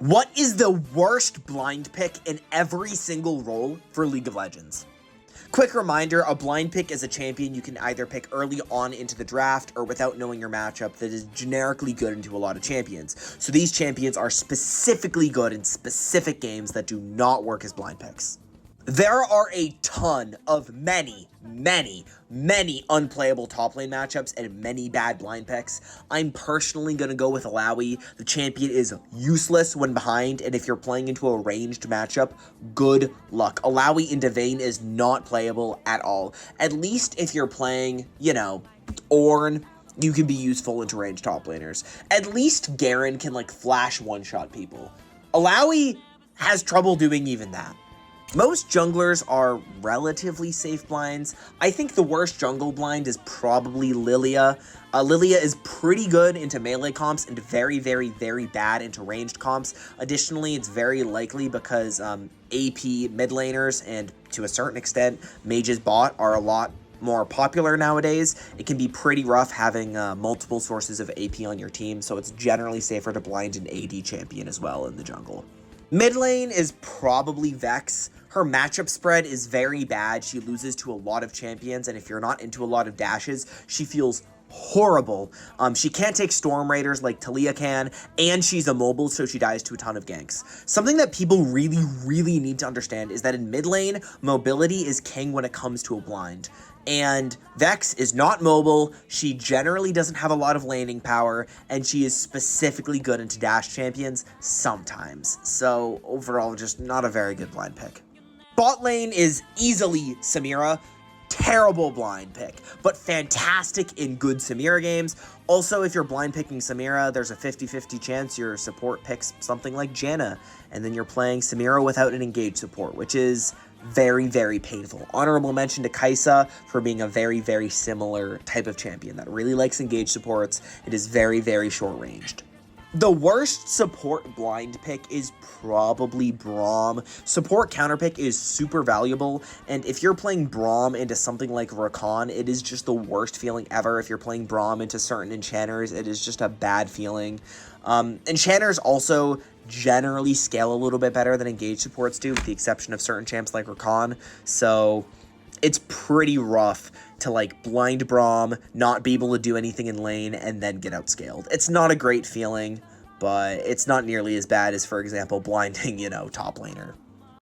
What is the worst blind pick in every single role for League of Legends? Quick reminder, a blind pick is a champion you can either pick early on into the draft or without knowing your matchup that is generically good into a lot of champions. So these champions are specifically good in specific games that do not work as blind picks. There are a ton of many unplayable top lane matchups and many bad blind picks. I'm personally going to go with Illaoi. The champion is useless when behind, and if you're playing into a ranged matchup, good luck. Illaoi into Vayne is not playable at all. At least if you're playing, Ornn, you can be useful into ranged top laners. At least Garen can, flash one-shot people. Illaoi has trouble doing even that. Most junglers are relatively safe blinds. I think the worst jungle blind is probably Lilia. Lilia is pretty good into melee comps and very bad into ranged comps. Additionally, it's very likely because AP mid laners and to a certain extent mages bot are a lot more popular nowadays. It can be pretty rough having multiple sources of AP on your team, so it's generally safer to blind an AD champion as well in the jungle. Mid lane is probably Vex. Her matchup spread is very bad. She loses to a lot of champions, and if you're not into a lot of dashes, she feels horrible. She can't take Storm Raiders like Taliyah can, and she's immobile, so she dies to a ton of ganks. Something that people really need to understand is that in mid lane, mobility is king when it comes to a blind. And Vex is not mobile, she generally doesn't have a lot of laning power, and she is specifically good into dash champions sometimes. So overall, just not a very good blind pick. Bot lane is easily Samira. Terrible blind pick, but fantastic in good Samira games. Also, if you're blind picking Samira, there's a 50-50 chance your support picks something like Janna, and then you're playing Samira without an engaged support, which is very painful. Honorable mention to Kai'Sa for being a very similar type of champion that really likes engaged supports. It is very short-ranged. The worst support blind pick is probably Braum. Support counter pick is super valuable, and if you're playing Braum into something like Rakan, it is just the worst feeling ever. If you're playing Braum into certain enchanters, it is just a bad feeling. Enchanters also generally scale a little bit better than engaged supports do, with the exception of certain champs like Rakan, so it's pretty rough to blind Braum, not be able to do anything in lane, and then get outscaled. It's not a great feeling, but it's not nearly as bad as, for example, blinding, top laner.